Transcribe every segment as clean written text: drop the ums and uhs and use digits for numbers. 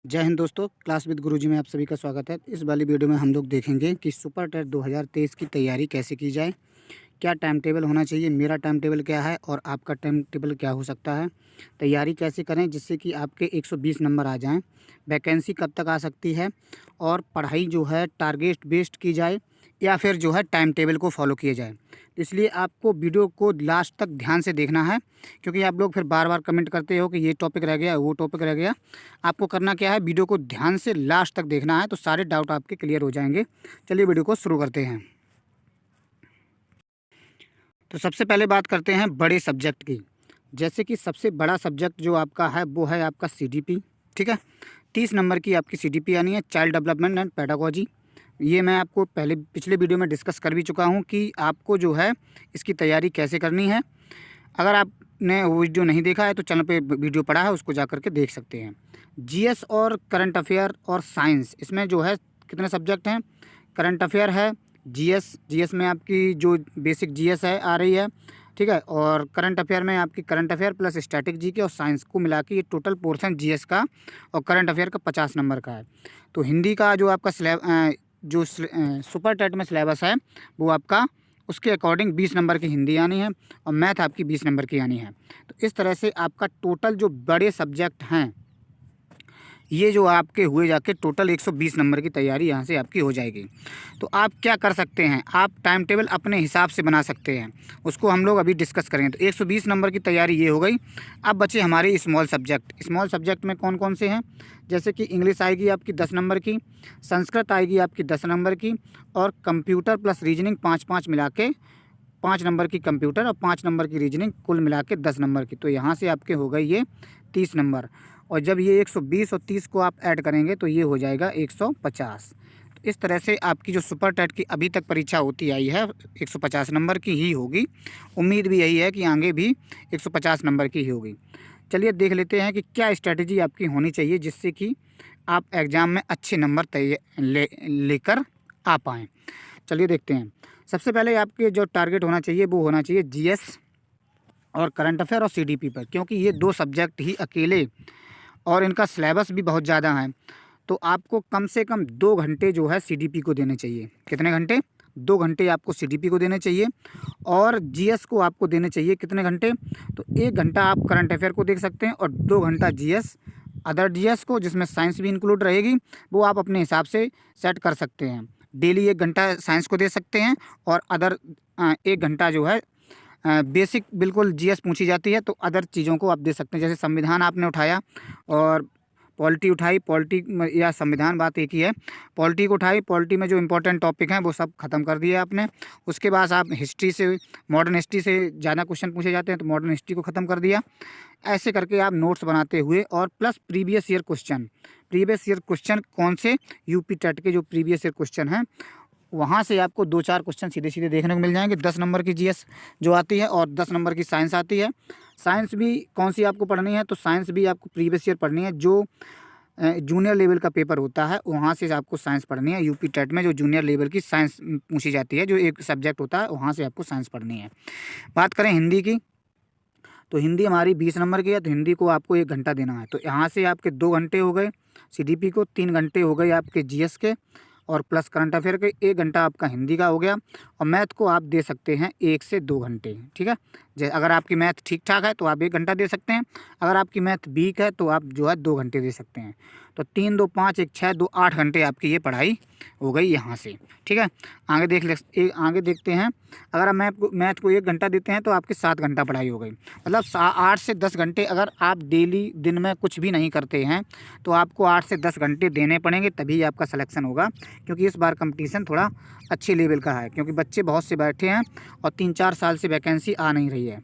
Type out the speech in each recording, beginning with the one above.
जय हिंद दोस्तों, class with गुरुजी में आप सभी का स्वागत है। इस वाली वीडियो में हम लोग देखेंगे कि सुपर टेट 2023 की तैयारी कैसे की जाए, क्या टाइम टेबल होना चाहिए, मेरा टाइम टेबल क्या है और आपका टाइम टेबल क्या हो सकता है, तैयारी कैसे करें जिससे कि आपके 120 नंबर आ जाएं, वैकेंसी कब तक आ सकती है और पढ़ाई जो है टारगेट बेस्ड की जाए या फिर जो है टाइम टेबल को फॉलो किया जाए। तो इसलिए आपको वीडियो को लास्ट तक ध्यान से देखना है, क्योंकि आप लोग फिर बार बार कमेंट करते हो कि ये टॉपिक रह गया, वो टॉपिक रह गया। आपको करना क्या है, वीडियो को ध्यान से लास्ट तक देखना है, तो सारे डाउट आपके क्लियर हो जाएंगे। चलिए वीडियो को शुरू करते हैं। तो सबसे पहले बात करते हैं बड़े सब्जेक्ट की। जैसे कि सबसे बड़ा सब्जेक्ट जो आपका है वो है आपका सीडीपी। ठीक है, 30 नंबर की आपकी सीडीपी आनी है, चाइल्ड डेवलपमेंट एंड पेडागोजी। ये मैं आपको पहले पिछले वीडियो में डिस्कस कर भी चुका हूँ कि आपको जो है इसकी तैयारी कैसे करनी है। अगर आपने वो वीडियो नहीं देखा है तो चैनल पे वीडियो पड़ा है, उसको जा करके देख सकते हैं। जीएस और करंट अफेयर और साइंस, इसमें जो है कितने सब्जेक्ट हैं। करंट अफेयर है, जीएस, जीएस में आपकी जो बेसिक जीएस है आ रही है। ठीक है, और करंट अफेयर में आपकी current affair plus static GK और साइंस को मिला के ये टोटल पोर्शन जीएस का और करंट अफेयर का 50 नंबर का है। तो हिंदी का जो आपका सुपर टेट में सिलेबस है वो आपका उसके अकॉर्डिंग 20 नंबर की हिंदी आनी है और मैथ आपकी 20 नंबर की आनी है। तो इस तरह से आपका टोटल जो बड़े सब्जेक्ट हैं ये जो आपके हुए जाके टोटल 120 नंबर की तैयारी यहाँ से आपकी हो जाएगी। तो आप क्या कर सकते हैं, आप टाइम टेबल अपने हिसाब से बना सकते हैं, उसको हम लोग अभी डिस्कस करेंगे। तो 120 नंबर की तैयारी ये हो गई। अब बचे हमारे स्मॉल सब्जेक्ट। स्मॉल सब्जेक्ट में कौन कौन से हैं, जैसे कि इंग्लिश आएगी आपकी 10 नंबर की, संस्कृत आएगी आपकी 10 नंबर की, और कंप्यूटर प्लस रीजनिंग 5-5 मिला के 5 नंबर की कंप्यूटर और 5 नंबर की रीजनिंग, कुल मिला के 10 नंबर की। तो यहाँ से आपके हो गए ये 30 नंबर, और जब ये 120 और 30 को आप ऐड करेंगे तो ये हो जाएगा 150। तो इस तरह से आपकी जो सुपर टेट की अभी तक परीक्षा होती आई है 150 नंबर की ही होगी। उम्मीद भी यही है कि आगे भी 150 नंबर की ही होगी। चलिए देख लेते हैं कि क्या स्ट्रैटेजी आपकी होनी चाहिए जिससे कि आप एग्ज़ाम में अच्छे नंबर लेकर आ पाएँ। चलिए देखते हैं। सबसे पहले आपके जो टारगेट होना चाहिए वो होना चाहिए जीएस और करंट अफेयर और सीडीपी पर, क्योंकि ये दो सब्जेक्ट ही अकेले और इनका सिलेबस भी बहुत ज़्यादा है। तो आपको कम से कम 2 घंटे जो है सीडीपी को देने चाहिए। कितने घंटे? 2 घंटे आपको सीडीपी को देने चाहिए, और जीएस को आपको देने चाहिए कितने घंटे? तो 1 घंटा आप करंट अफेयर को देख सकते हैं और 2 घंटा जीएस, अदर जीएस को जिसमें साइंस भी इंक्लूड रहेगी, वो आप अपने हिसाब से सेट कर सकते हैं। डेली 1 घंटा साइंस को दे सकते हैं और अदर 1 घंटा जो है बेसिक बिल्कुल जीएस पूछी जाती है तो अदर चीज़ों को आप दे सकते हैं। जैसे संविधान आपने उठाया और पॉलिटी उठाई, पॉलिटी या संविधान बात एक ही है। पॉलिटी को उठाई, पॉलिटी में जो इंपॉर्टेंट टॉपिक हैं वो सब खत्म कर दिए आपने। उसके बाद आप हिस्ट्री से, मॉडर्न हिस्ट्री से ज़्यादा क्वेश्चन पूछे जाते हैं तो मॉडर्न हिस्ट्री को ख़त्म कर दिया। ऐसे करके आप नोट्स बनाते हुए, और प्लस प्रीवियस ईयर क्वेश्चन कौन से, यूपी टेट के जो प्रीवियस ईयर क्वेश्चन हैं वहाँ से आपको 2-4 क्वेश्चन सीधे सीधे देखने को मिल जाएंगे। 10 नंबर की जीएस जो आती है और 10 नंबर की साइंस आती है। साइंस भी कौन सी आपको पढ़नी है, तो साइंस भी आपको प्रीवियस ईयर पढ़नी है। जो जूनियर लेवल का पेपर होता है वहाँ से आपको साइंस पढ़नी है। यूपी टेट में जो जूनियर लेवल की साइंस पूछी जाती है, जो एक सब्जेक्ट होता है, वहाँ से आपको साइंस पढ़नी है। बात करें हिंदी की, तो हिंदी हमारी 20 नंबर की है, तो हिंदी को आपको 1 घंटा देना है। तो यहाँ से आपके 2 घंटे हो गए सीडीपी को, 3 घंटे हो गए आपके जीएस के, और प्लस करंट अफेयर के 1 घंटा आपका हिंदी का हो गया। और मैथ को आप दे सकते हैं 1 से 2 घंटे। ठीक है, जैसे अगर आपकी मैथ ठीक ठाक है तो आप 1 घंटा दे सकते हैं, अगर आपकी मैथ वीक है तो आप जो है 2 घंटे दे सकते हैं। तो 3, 2, 5, 1, 6, 2, 8 घंटे आपकी ये पढ़ाई हो गई यहाँ से। ठीक है, आगे देखते हैं। अगर आप मैथ को 1 घंटा देते हैं तो आपकी 7 घंटा पढ़ाई हो गई। मतलब 8 से 10 घंटे अगर आप डेली दिन में कुछ भी नहीं करते हैं तो आपको 8 से 10 घंटे देने पड़ेंगे, तभी आपका सिलेक्शन होगा। क्योंकि इस बार कंपटीशन थोड़ा अच्छे लेवल का है, क्योंकि बच्चे बहुत से बैठे हैं और 3-4 साल से वैकेंसी आ नहीं रही है।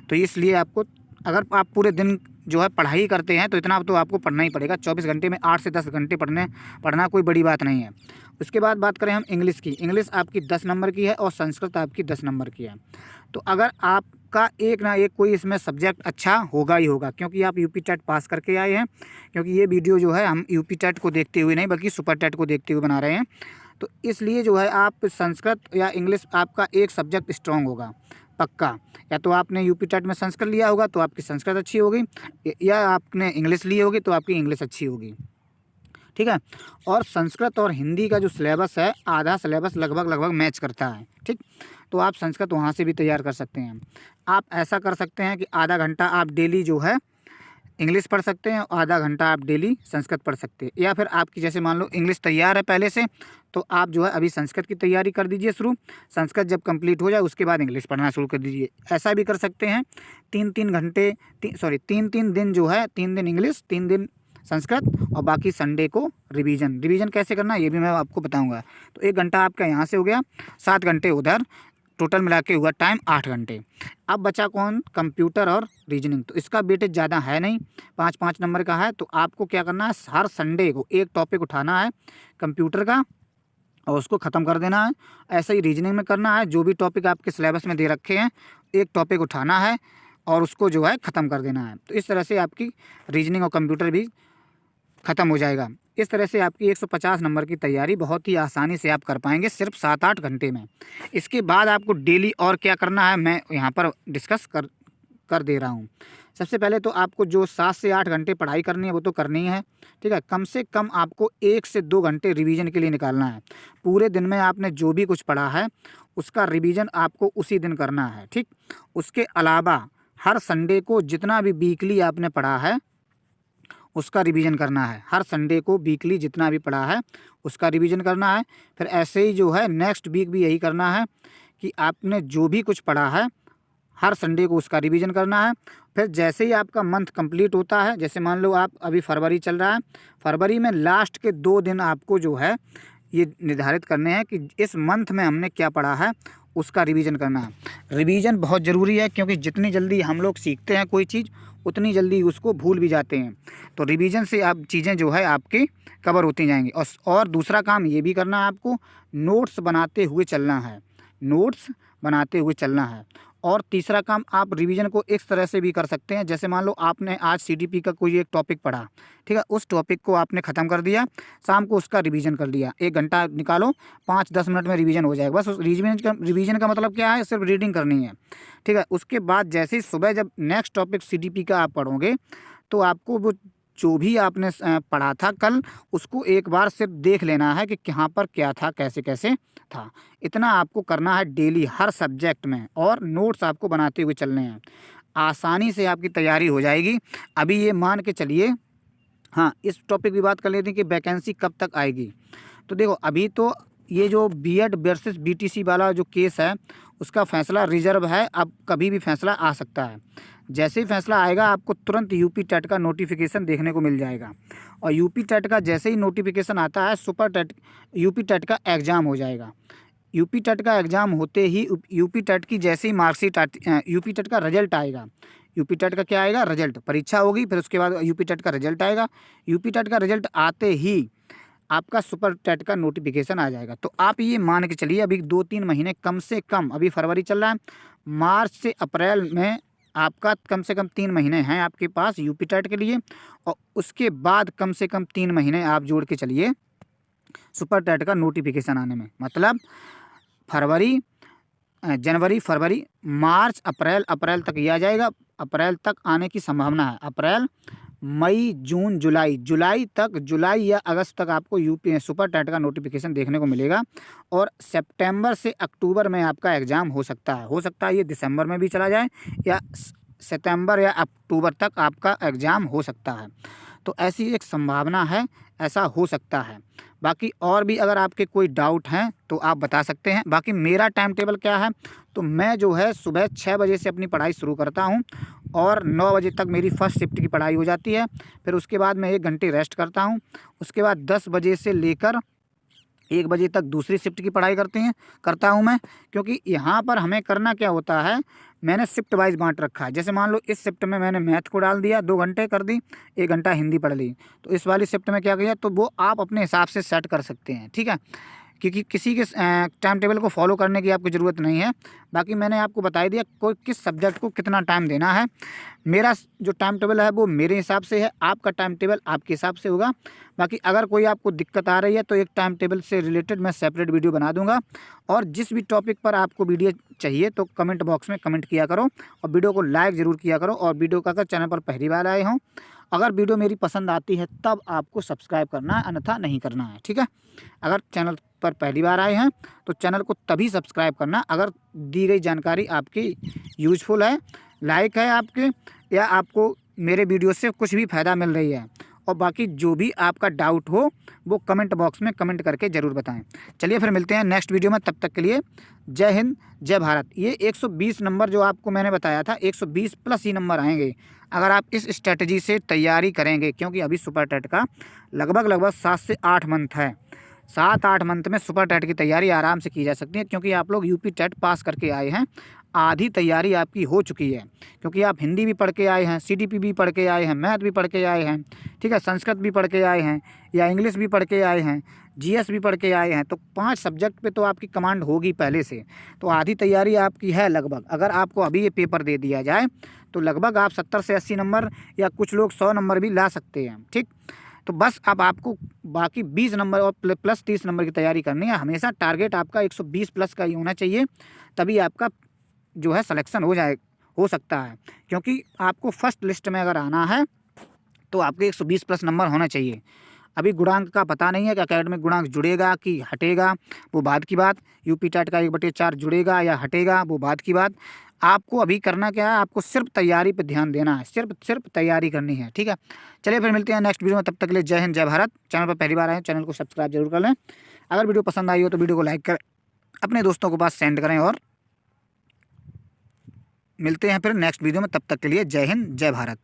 तो इसलिए आपको, अगर आप पूरे दिन जो है पढ़ाई करते हैं तो इतना तो आपको पढ़ना ही पड़ेगा। 24 घंटे में 8 से 10 घंटे पढ़ना कोई बड़ी बात नहीं है। उसके बाद बात करें हम इंग्लिश की। इंग्लिश आपकी 10 नंबर की है और संस्कृत आपकी 10 नंबर की है। तो अगर आपका एक ना एक कोई इसमें सब्जेक्ट अच्छा होगा ही होगा, क्योंकि आप यूपी टेट पास करके आए हैं। क्योंकि ये वीडियो जो है हम यूपी टेट को देखते हुए नहीं बल्कि सुपर टेट को देखते हुए बना रहे हैं। तो इसलिए जो है आप संस्कृत या इंग्लिश, आपका एक सब्जेक्ट स्ट्रॉन्ग होगा पक्का। या तो आपने यूपी टेट में संस्कृत लिया होगा तो आपकी संस्कृत अच्छी होगी, या आपने इंग्लिश ली होगी तो आपकी इंग्लिश अच्छी होगी। ठीक है। और संस्कृत और हिंदी का जो सिलेबस है, आधा सिलेबस लगभग मैच करता है, ठीक। तो आप संस्कृत वहाँ से भी तैयार कर सकते हैं। आप ऐसा कर सकते हैं कि आधा घंटा आप डेली जो है इंग्लिश पढ़ सकते हैं और आधा घंटा आप डेली संस्कृत पढ़ सकते हैं। या फिर आपकी जैसे मान लो इंग्लिश तैयार है पहले से, तो आप जो है अभी संस्कृत की तैयारी कर दीजिए शुरू। संस्कृत जब कंप्लीट हो जाए उसके बाद इंग्लिश पढ़ना शुरू कर दीजिए। ऐसा भी कर सकते हैं। 3-3 घंटे 3-3 दिन जो है, 3 दिन इंग्लिश, 3 दिन संस्कृत और बाकी संडे को रिवीजन कैसे करना है ये भी मैं आपको बताऊँगा। तो 1 घंटा आपका यहाँ से हो गया, 7 घंटे उधर, टोटल मिला के हुआ टाइम 8 घंटे। अब बचा कौन? कंप्यूटर और रीजनिंग। तो इसका वेटेज ज़्यादा है नहीं, 5-5 नंबर का है। तो आपको क्या करना है, हर संडे को एक टॉपिक उठाना है कंप्यूटर का और उसको ख़त्म कर देना है। ऐसे ही रीजनिंग में करना है, जो भी टॉपिक आपके सिलेबस में दे रखे हैं एक टॉपिक उठाना है और उसको जो है ख़त्म कर देना है। तो इस तरह से आपकी रीजनिंग और कंप्यूटर भी ख़त्म हो जाएगा। इस तरह से आपकी 150 नंबर की तैयारी बहुत ही आसानी से आप कर पाएंगे सिर्फ 7-8 घंटे में। इसके बाद आपको डेली और क्या करना है मैं यहाँ पर डिस्कस कर दे रहा हूँ। सबसे पहले तो आपको जो 7 से 8 घंटे पढ़ाई करनी है वो तो करनी है, ठीक है। कम से कम आपको 1 से 2 घंटे रिवीजन के लिए निकालना है। पूरे दिन में आपने जो भी कुछ पढ़ा है उसका रिवीजन आपको उसी दिन करना है, ठीक। उसके अलावा हर संडे को जितना भी वीकली आपने पढ़ा है उसका रिवीजन करना है। हर संडे को वीकली जितना भी पढ़ा है उसका रिवीजन करना है। फिर ऐसे ही जो है नेक्स्ट वीक भी यही करना है कि आपने जो भी कुछ पढ़ा है हर संडे को उसका रिवीजन करना है। फिर जैसे ही आपका मंथ कंप्लीट होता है, जैसे मान लो आप अभी फरवरी चल रहा है, फरवरी में लास्ट के 2 दिन आपको जो है ये निर्धारित करने हैं कि इस मंथ में हमने क्या पढ़ा है उसका रिवीजन करना है। रिवीजन बहुत ज़रूरी है क्योंकि जितनी जल्दी हम लोग सीखते हैं कोई चीज़ उतनी जल्दी उसको भूल भी जाते हैं। तो रिवीजन से आप चीज़ें जो है आपकी कवर होती जाएंगी। और दूसरा काम ये भी करना है आपको, नोट्स बनाते हुए चलना है, नोट्स बनाते हुए चलना है। और तीसरा काम आप रिवीजन को इस तरह से भी कर सकते हैं, जैसे मान लो आपने आज सीडीपी का कोई एक टॉपिक पढ़ा, ठीक है, उस टॉपिक को आपने ख़त्म कर दिया, शाम को उसका रिवीजन कर लिया। 1 घंटा निकालो, 5-10 मिनट में रिवीजन हो जाएगा। बस उस रिवीजन का मतलब क्या है, सिर्फ रीडिंग करनी है, ठीक है। उसके बाद जैसे ही सुबह जब नेक्स्ट टॉपिक सीडीपी का आप पढ़ोगे तो आपको वो जो भी आपने पढ़ा था कल उसको एक बार सिर्फ देख लेना है कि कहाँ पर क्या था, कैसे कैसे था। इतना आपको करना है डेली हर सब्जेक्ट में, और नोट्स आपको बनाते हुए चलने हैं। आसानी से आपकी तैयारी हो जाएगी। अभी ये मान के चलिए, हाँ इस टॉपिक की बात कर लेते हैं कि वैकेंसी कब तक आएगी। तो देखो अभी तो ये जो बीएड वर्सेस बीटीसी वाला जो केस है उसका फैसला रिजर्व है, अब कभी भी फैसला आ सकता है। जैसे ही फैसला आएगा आपको तुरंत यूपी टेट का नोटिफिकेशन देखने को मिल जाएगा, और यूपी टेट का जैसे ही नोटिफिकेशन आता है सुपर टेट यूपी टेट का एग्ज़ाम हो जाएगा। यूपी टेट का एग्ज़ाम होते ही यूपी टेट की जैसे ही मार्कशीट यूपी टेट का रिजल्ट आएगा, यूपी टेट का क्या आएगा, रिजल्ट, परीक्षा होगी फिर उसके बाद यूपी टेट का रिजल्ट आएगा। यूपी टेट का रिजल्ट आते ही आपका सुपर टेट का नोटिफिकेशन आ जाएगा। तो आप ये मान के चलिए अभी 2-3 महीने कम से कम, अभी फरवरी चल रहा है, मार्च से अप्रैल में आपका कम से कम 3 महीने हैं आपके पास यूपी टेट के लिए, और उसके बाद कम से कम 3 महीने आप जोड़ के चलिए सुपर टेट का नोटिफिकेशन आने में। मतलब फरवरी, जनवरी, फरवरी, मार्च, अप्रैल तक ये आ जाएगा। अप्रैल तक आने की संभावना है। अप्रैल, मई, जून, जुलाई तक, जुलाई या अगस्त तक आपको यूपी सुपर टेट का नोटिफिकेशन देखने को मिलेगा। और सितंबर से अक्टूबर में आपका एग्ज़ाम हो सकता है ये दिसंबर में भी चला जाए, या सितंबर या अक्टूबर तक आपका एग्ज़ाम हो सकता है। तो ऐसी एक संभावना है, ऐसा हो सकता है। बाकी और भी अगर आपके कोई डाउट हैं तो आप बता सकते हैं। बाकी मेरा टाइम टेबल क्या है, तो मैं जो है सुबह 6 बजे से अपनी पढ़ाई शुरू करता हूं और 9 बजे तक मेरी फर्स्ट शिफ्ट की पढ़ाई हो जाती है। फिर उसके बाद मैं 1 घंटे रेस्ट करता हूं। उसके बाद 10 बजे से लेकर 1 बजे तक दूसरी शिफ्ट की पढ़ाई करता हूं मैं, क्योंकि यहाँ पर हमें करना क्या होता है, मैंने शिफ्ट वाइज बांट रखा है। जैसे मान लो इस शिफ्ट में मैंने मैथ को डाल दिया, 2 घंटे कर दी, 1 घंटा हिंदी पढ़ ली। तो इस वाली शिफ्ट में क्या किया, तो वो आप अपने हिसाब से सेट कर सकते हैं, ठीक है, क्योंकि किसी के टाइम टेबल को फॉलो करने की आपको ज़रूरत नहीं है। बाकी मैंने आपको बता दिया कोई किस सब्जेक्ट को कितना टाइम देना है। मेरा जो टाइम टेबल है वो मेरे हिसाब से है, आपका टाइम टेबल आपके हिसाब से होगा। बाकी अगर कोई आपको दिक्कत आ रही है तो एक टाइम टेबल से रिलेटेड मैं सेपरेट वीडियो बना दूंगा। और जिस भी टॉपिक पर आपको वीडियो चाहिए तो कमेंट बॉक्स में कमेंट किया करो, और वीडियो को लाइक ज़रूर किया करो। और वीडियो का अगर चैनल पर पहली बार आए हों अगर वीडियो मेरी पसंद आती है तब आपको सब्सक्राइब करना है, अन्यथा नहीं करना है, ठीक है। अगर चैनल पर पहली बार आए हैं तो चैनल को तभी सब्सक्राइब करना अगर दी गई जानकारी आपकी यूजफुल है, लाइक है आपके, या आपको मेरे वीडियो से कुछ भी फ़ायदा मिल रही है। और बाकी जो भी आपका डाउट हो वो कमेंट बॉक्स में कमेंट करके ज़रूर बताएं। चलिए फिर मिलते हैं नेक्स्ट वीडियो में, तब तक के लिए जय हिंद जय भारत। ये 120 नंबर जो आपको मैंने बताया था, 120 प्लस ही नंबर आएंगे अगर आप इस स्ट्रेटजी से तैयारी करेंगे, क्योंकि अभी सुपर टेट का लगभग 7 से 8 मंथ है। 7-8 मंथ में सुपर टेट की तैयारी आराम से की जा सकती है, क्योंकि आप लोग यूपी टेट पास करके आए हैं, आधी तैयारी आपकी हो चुकी है। क्योंकि आप हिंदी भी पढ़ के आए हैं, सीडीपी भी पढ़ के आए हैं, मैथ भी पढ़ के आए हैं, ठीक है, संस्कृत भी पढ़ के आए हैं, या इंग्लिश भी पढ़ के आए हैं, जीएस भी पढ़ के आए हैं। तो 5 सब्जेक्ट पे तो आपकी कमांड होगी पहले से, तो आधी तैयारी आपकी है लगभग। अगर आपको अभी ये पेपर दे दिया जाए तो लगभग आप 70 से 80 नंबर, या कुछ लोग 100 नंबर भी ला सकते हैं, ठीक। तो बस अब आपको बाकी 20 नंबर और प्लस 30 नंबर की तैयारी करनी है। हमेशा टारगेट आपका 120 प्लस का ही होना चाहिए, तभी आपका जो है सिलेक्शन हो सकता है। क्योंकि आपको फर्स्ट लिस्ट में अगर आना है तो आपके 120 प्लस नंबर होना चाहिए। अभी गुणांक का पता नहीं है कि एकेडमिक गुणांक जुड़ेगा कि हटेगा, वो बाद की बात। यूपी टेट का 1/4 जुड़ेगा या हटेगा, वो बाद की बात। आपको अभी करना क्या है, आपको सिर्फ तैयारी पे ध्यान देना है, सिर्फ तैयारी करनी है, ठीक है। चलिए फिर मिलते हैं नेक्स्ट वीडियो में, तब तक के लिए जय हिंद जय भारत। चैनल पर पहली बार आए चैनल को सब्सक्राइब जरूर कर लें। अगर वीडियो पसंद आई हो तो वीडियो को लाइक कर अपने दोस्तों के पास सेंड करें, और मिलते हैं फिर नेक्स्ट वीडियो में, तब तक के लिए जय हिंद जय भारत।